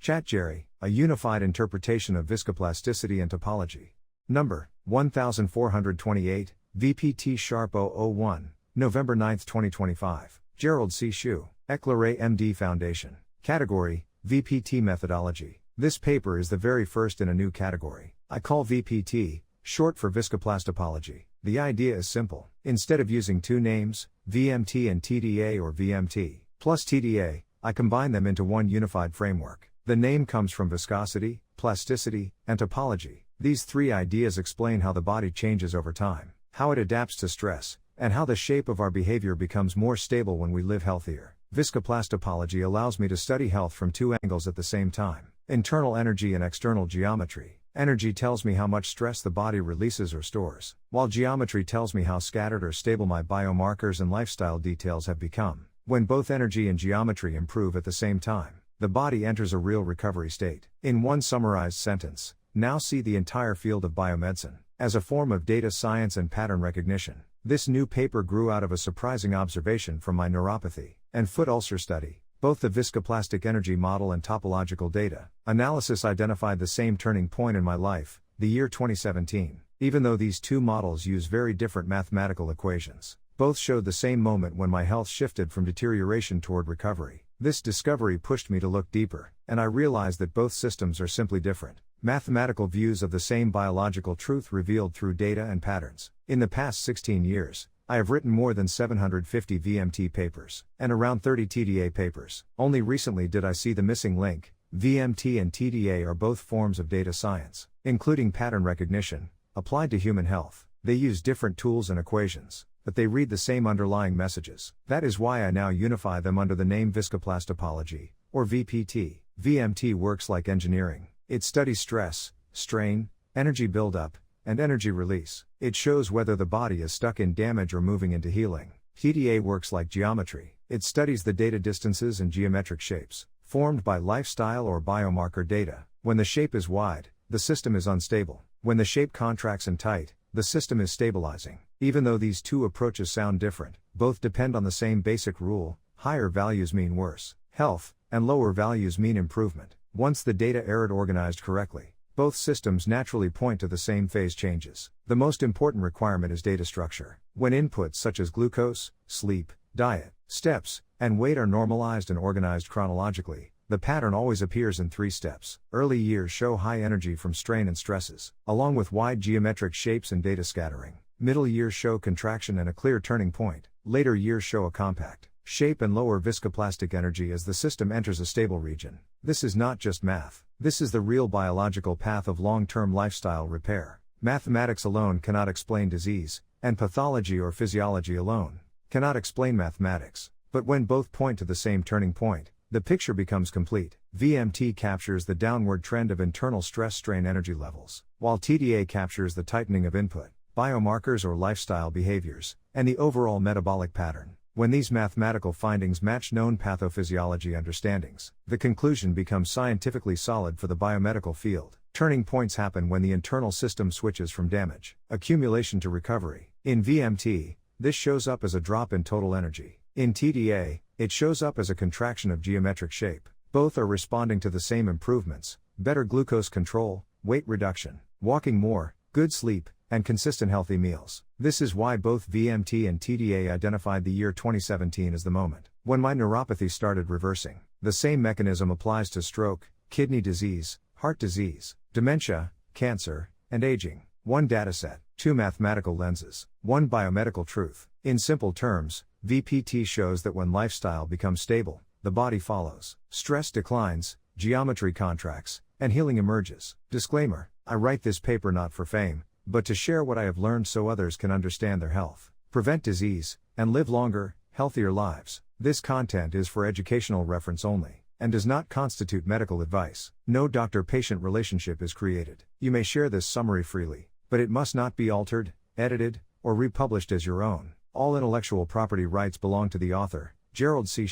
ChatGerry, a unified interpretation of viscoplasticity and topology. Number 1428, VPT Sharp 001, November 9, 2025. Gerald C. EclaireMD Foundation. Category, VPT Methodology. This paper is the very first in a new category. I call VPT, short for Viscoplastopology. The idea is simple. Instead of using two names, VMT and TDA or VMT plus TDA, I combine them into one unified framework. The name comes from viscosity, plasticity, and topology. These three ideas explain how the body changes over time, how it adapts to stress, and how the shape of our behavior becomes more stable when we live healthier. Viscoplastopology allows me to study health from two angles at the same time: internal energy and external geometry. Energy tells me how much stress the body releases or stores, while geometry tells me how scattered or stable my biomarkers and lifestyle details have become. When both energy and geometry improve at the same time, the body enters a real recovery state. In one summarized sentence, now see the entire field of biomedicine as a form of data science and pattern recognition. This new paper grew out of a surprising observation from my neuropathy and foot ulcer study. Both the viscoplastic energy model and topological data analysis identified the same turning point in my life, the year 2017. Even though these two models use very different mathematical equations, both showed the same moment when my health shifted from deterioration toward recovery. This discovery pushed me to look deeper, and I realized that both systems are simply different mathematical views of the same biological truth revealed through data and patterns. In the past 16 years, I have written more than 750 VMT papers, and around 30 TDA papers. Only recently did I see the missing link. VMT and TDA are both forms of data science, including pattern recognition, applied to human health. They use different tools and equations, but they read the same underlying messages. That is why I now unify them under the name Viscoplastopology, or VPT. VMT works like engineering. It studies stress, strain, energy buildup, and energy release. It shows whether the body is stuck in damage or moving into healing. TDA works like geometry. It studies the data distances and geometric shapes formed by lifestyle or biomarker data. When the shape is wide, the system is unstable. When the shape contracts and tight, the system is stabilizing. Even though these two approaches sound different, both depend on the same basic rule: higher values mean worse health, and lower values mean improvement. Once the data are organized correctly, both systems naturally point to the same phase changes. The most important requirement is data structure. When inputs such as glucose, sleep, diet, steps, and weight are normalized and organized chronologically, the pattern always appears in 3 steps. Early years show high energy from strain and stresses, along with wide geometric shapes and data scattering. Middle years show contraction and a clear turning point. Later years show a compact shape and lower viscoplastic energy as the system enters a stable region. This is not just math. This is the real biological path of long-term lifestyle repair. Mathematics alone cannot explain disease, and pathology or physiology alone cannot explain mathematics. But when both point to the same turning point, the picture becomes complete. VMT captures the downward trend of internal stress-strain energy levels, while TDA captures the tightening of input, biomarkers or lifestyle behaviors, and the overall metabolic pattern. When these mathematical findings match known pathophysiology understandings, the conclusion becomes scientifically solid for the biomedical field. Turning points happen when the internal system switches from damage, accumulation to recovery. In VMT, this shows up as a drop in total energy. In TDA, it shows up as a contraction of geometric shape. Both are responding to the same improvements: better glucose control, weight reduction, walking more, good sleep, and consistent healthy meals. This is why both VMT and TDA identified the year 2017 as the moment when my neuropathy started reversing. The same mechanism applies to stroke, kidney disease, heart disease, dementia, cancer, and aging. One dataset, 2 mathematical lenses, 1 biomedical truth. In simple terms, VPT shows that when lifestyle becomes stable, the body follows. Stress declines, geometry contracts, and healing emerges. Disclaimer: I write this paper not for fame, but to share what I have learned so others can understand their health, prevent disease, and live longer, healthier lives. This content is for educational reference only, and does not constitute medical advice. No doctor-patient relationship is created. You may share this summary freely, but it must not be altered, edited, or republished as your own. All intellectual property rights belong to the author, Gerald C.